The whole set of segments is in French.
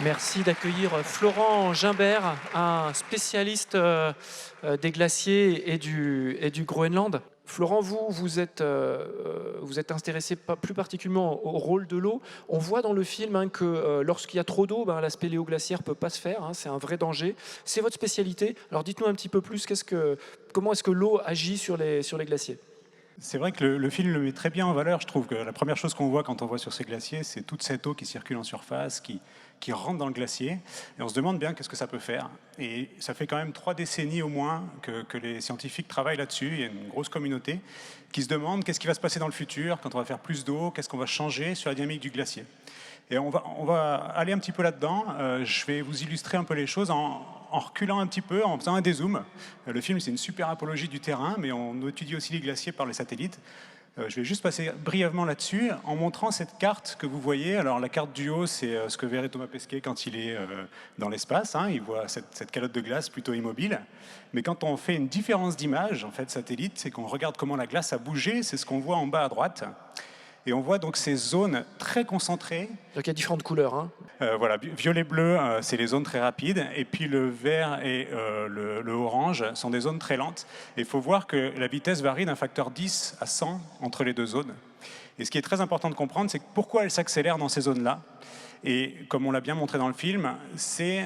Merci d'accueillir Florent Gimbert, un spécialiste des glaciers et du Groenland. Florent, vous êtes intéressé plus particulièrement au rôle de l'eau. On voit dans le film que lorsqu'il y a trop d'eau, la spéléoglaciaire ne peut pas se faire, c'est un vrai danger. C'est votre spécialité. Alors dites-nous un petit peu plus, comment est-ce que l'eau agit sur les glaciers? C'est vrai que le film le met très bien en valeur. Je trouve que la première chose qu'on voit quand on voit sur ces glaciers, c'est toute cette eau qui circule en surface, qui rentre dans le glacier. Et on se demande bien qu'est-ce que ça peut faire. Et ça fait quand même 3 décennies au moins que les scientifiques travaillent là-dessus. Il y a une grosse communauté qui se demande qu'est-ce qui va se passer dans le futur quand on va faire plus d'eau, qu'est-ce qu'on va changer sur la dynamique du glacier. Et on va aller un petit peu là-dedans. Je vais vous illustrer un peu les choses en reculant un petit peu, en faisant un dézoom. Le film, c'est une super apologie du terrain, mais on étudie aussi les glaciers par les satellites. Je vais juste passer brièvement là-dessus en montrant cette carte que vous voyez. Alors la carte du haut, c'est ce que verrait Thomas Pesquet quand il est dans l'espace. Il voit cette calotte de glace plutôt immobile. Mais quand on fait une différence d'image, en fait, satellite, c'est qu'on regarde comment la glace a bougé. C'est ce qu'on voit en bas à droite. Et on voit donc ces zones très concentrées. Donc il y a différentes couleurs. Voilà, violet-bleu, c'est les zones très rapides, et puis le vert et le orange sont des zones très lentes. Et il faut voir que la vitesse varie d'un facteur 10 à 100 entre les deux zones. Et ce qui est très important de comprendre, c'est pourquoi elles s'accélèrent dans ces zones-là. Et comme on l'a bien montré dans le film, c'est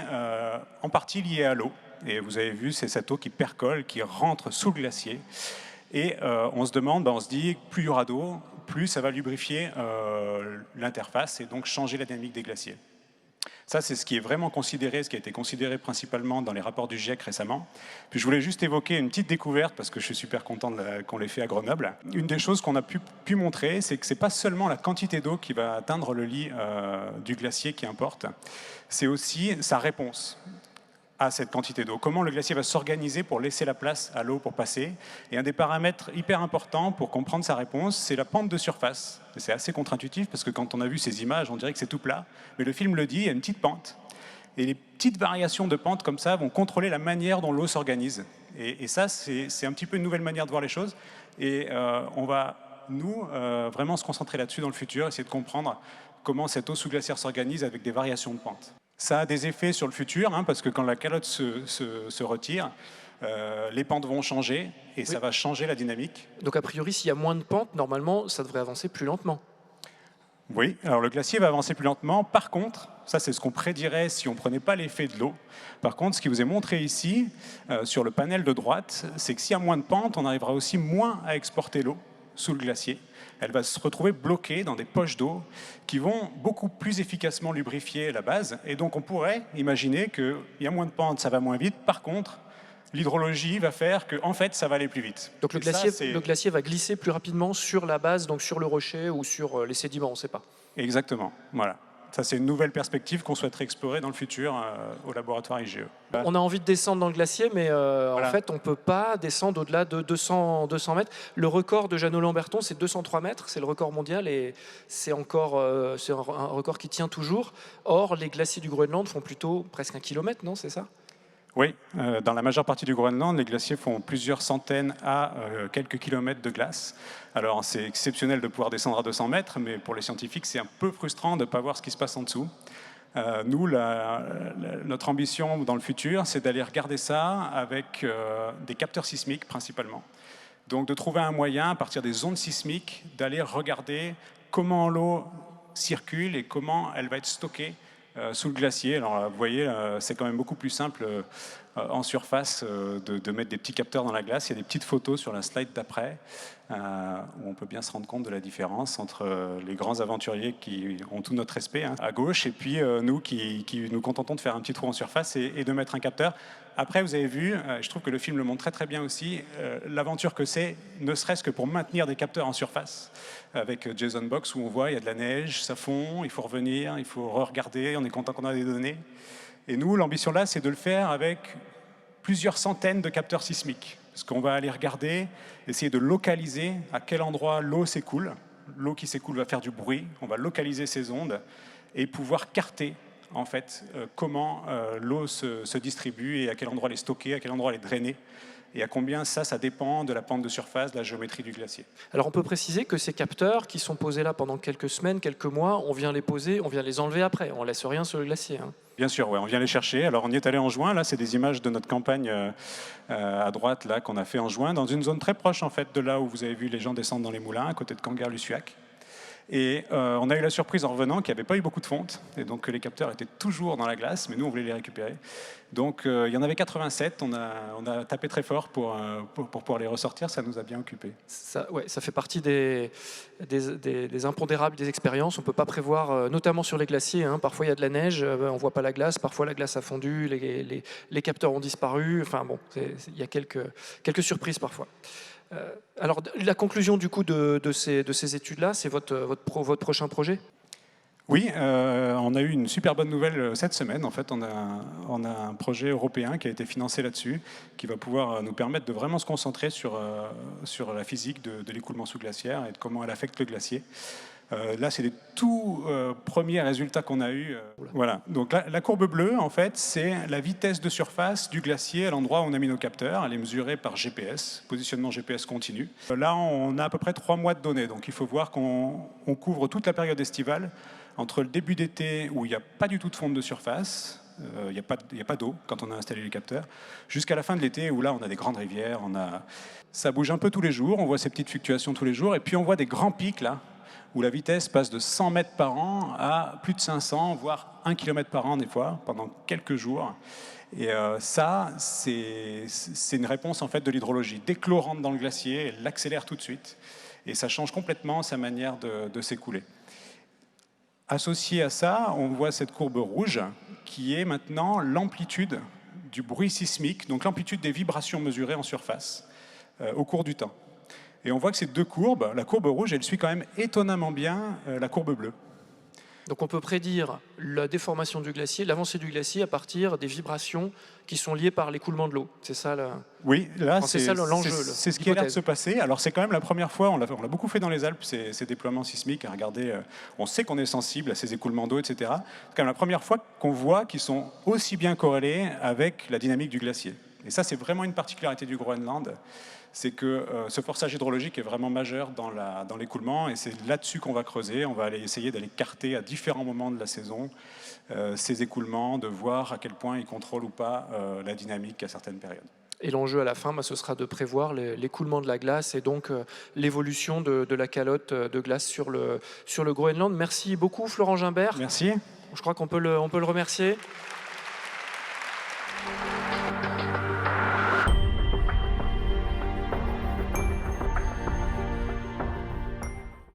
en partie lié à l'eau. Et vous avez vu, c'est cette eau qui percole, qui rentre sous le glacier. Et on se demande, on se dit, plus il y aura d'eau, plus ça va lubrifier l'interface et donc changer la dynamique des glaciers. Ça, c'est ce qui est vraiment considéré, ce qui a été considéré principalement dans les rapports du GIEC récemment. Puis je voulais juste évoquer une petite découverte, parce que je suis super content qu'on l'ait fait à Grenoble. Une des choses qu'on a pu montrer, c'est que ce n'est pas seulement la quantité d'eau qui va atteindre le lit du glacier qui importe, c'est aussi sa réponse à cette quantité d'eau. Comment le glacier va s'organiser pour laisser la place à l'eau pour passer. Et un des paramètres hyper importants pour comprendre sa réponse, c'est la pente de surface. C'est assez contre-intuitif parce que quand on a vu ces images, on dirait que c'est tout plat. Mais le film le dit, il y a une petite pente. Et les petites variations de pente comme ça vont contrôler la manière dont l'eau s'organise. Et ça, c'est un petit peu une nouvelle manière de voir les choses. Et on va, nous, vraiment se concentrer là-dessus dans le futur, essayer de comprendre comment cette eau sous-glaciaire s'organise avec des variations de pente. Ça a des effets sur le futur, parce que quand la calotte se retire, les pentes vont changer et ça va changer la dynamique. Donc a priori, s'il y a moins de pentes, normalement, ça devrait avancer plus lentement. Oui, alors le glacier va avancer plus lentement. Par contre, ça c'est ce qu'on prédirait si on ne prenait pas l'effet de l'eau. Par contre, ce qui vous est montré ici, sur le panel de droite, c'est que s'il y a moins de pentes, on arrivera aussi moins à exporter l'eau sous le glacier. Elle va se retrouver bloquée dans des poches d'eau qui vont beaucoup plus efficacement lubrifier la base. Et donc on pourrait imaginer qu'il y a moins de pentes, ça va moins vite. Par contre, l'hydrologie va faire que, en fait, ça va aller plus vite. Donc le glacier va glisser plus rapidement sur la base, donc sur le rocher ou sur les sédiments, on ne sait pas. Exactement, voilà. Ça, c'est une nouvelle perspective qu'on souhaiterait explorer dans le futur au laboratoire IGE. On a envie de descendre dans le glacier, mais voilà. En fait, on ne peut pas descendre au-delà de 200 mètres. Le record de Jeannot Lamberton, c'est 203 mètres, c'est le record mondial, et c'est un record qui tient toujours. Or, les glaciers du Groenland font plutôt presque 1 kilomètre, non, c'est ça ? Oui, dans la majeure partie du Groenland, les glaciers font plusieurs centaines à quelques kilomètres de glace. Alors c'est exceptionnel de pouvoir descendre à 200 mètres, mais pour les scientifiques, c'est un peu frustrant de ne pas voir ce qui se passe en dessous. Nous, notre ambition dans le futur, c'est d'aller regarder ça avec des capteurs sismiques principalement. Donc de trouver un moyen, à partir des ondes sismiques, d'aller regarder comment l'eau circule et comment elle va être stockée sous le glacier. Alors vous voyez, c'est quand même beaucoup plus simple en surface de mettre des petits capteurs dans la glace. Il y a des petites photos sur la slide d'après où on peut bien se rendre compte de la différence entre les grands aventuriers qui ont tout notre respect à gauche et puis nous qui nous contentons de faire un petit trou en surface et de mettre un capteur. Après, vous avez vu, je trouve que le film le montre très très bien aussi, l'aventure que c'est, ne serait-ce que pour maintenir des capteurs en surface, avec JSON Box où on voit, il y a de la neige, ça fond, il faut revenir, il faut re-regarder, on est content qu'on a des données. Et nous, l'ambition là, c'est de le faire avec plusieurs centaines de capteurs sismiques. Parce qu'on va aller regarder, essayer de localiser à quel endroit l'eau s'écoule. L'eau qui s'écoule va faire du bruit, on va localiser ces ondes et pouvoir carter en fait, comment l'eau se distribue et à quel endroit elle est stockée, à quel endroit elle est drainée. et à combien ça dépend de la pente de surface, de la géométrie du glacier. Alors on peut préciser que ces capteurs qui sont posés là pendant quelques semaines, quelques mois, on vient les poser, on vient les enlever après, on laisse rien sur le glacier. Hein. Bien sûr, ouais, on vient les chercher. Alors on y est allé en juin, là c'est des images de notre campagne à droite là qu'on a fait en juin, dans une zone très proche en fait de là où vous avez vu les gens descendre dans les moulins, à côté de Canguerre-Luciac. Et on a eu la surprise en revenant qu'il n'y avait pas eu beaucoup de fonte, et donc les capteurs étaient toujours dans la glace, mais nous on voulait les récupérer. Donc il y en avait 87, on a tapé très fort pour pouvoir les ressortir, ça nous a bien occupés. Ça fait partie des impondérables des expériences, on ne peut pas prévoir, notamment sur les glaciers, hein, parfois il y a de la neige, on ne voit pas la glace, parfois la glace a fondu, les capteurs ont disparu, enfin bon, il y a quelques surprises parfois. Alors, la conclusion du coup de ces études-là, c'est votre prochain projet ? Oui, on a eu une super bonne nouvelle cette semaine. En fait, on a un projet européen qui a été financé là-dessus, qui va pouvoir nous permettre de vraiment se concentrer sur la physique de l'écoulement sous-glaciaire et de comment elle affecte le glacier. Là, c'est les tout premiers résultats qu'on a eus. Voilà. Donc la courbe bleue, en fait, c'est la vitesse de surface du glacier à l'endroit où on a mis nos capteurs. Elle est mesurée par GPS, positionnement GPS continu. Là, on a à peu près 3 mois de données. Donc il faut voir qu'on couvre toute la période estivale, entre le début d'été où il n'y a pas du tout de fonte de surface, il n'y a pas d'eau quand on a installé les capteurs, jusqu'à la fin de l'été où là on a des grandes rivières, ça bouge un peu tous les jours, on voit ces petites fluctuations tous les jours, et puis on voit des grands pics là, où la vitesse passe de 100 mètres par an à plus de 500, voire 1 km par an des fois, pendant quelques jours. Et ça, c'est une réponse en fait de l'hydrologie. Dès que l'eau rentre dans le glacier, elle l'accélère tout de suite, et ça change complètement sa manière de s'écouler. Associé à ça, on voit cette courbe rouge qui est maintenant l'amplitude du bruit sismique, donc l'amplitude des vibrations mesurées en surface au cours du temps. Et on voit que ces deux courbes, la courbe rouge, elle suit quand même étonnamment bien la courbe bleue. Donc on peut prédire la déformation du glacier, l'avancée du glacier à partir des vibrations qui sont liées par l'écoulement de l'eau. C'est ça Oui, là c'est ça l'enjeu. C'est ce qui a l'air de se passer. Alors c'est quand même la première fois, on l'a beaucoup fait dans les Alpes, ces déploiements sismiques, à regarder, on sait qu'on est sensible à ces écoulements d'eau, etc. C'est quand même la première fois qu'on voit qu'ils sont aussi bien corrélés avec la dynamique du glacier. Et ça, c'est vraiment une particularité du Groenland. C'est que ce forçage hydrologique est vraiment majeur dans l'écoulement, et c'est là-dessus qu'on va creuser. On va aller essayer d'aller carter à différents moments de la saison ces écoulements, de voir à quel point ils contrôlent ou pas la dynamique à certaines périodes. Et l'enjeu à la fin, ce sera de prévoir l'écoulement de la glace et donc l'évolution de la calotte de glace sur le Groenland. Merci beaucoup Florent Gimbert. Merci. Je crois qu'on peut le remercier.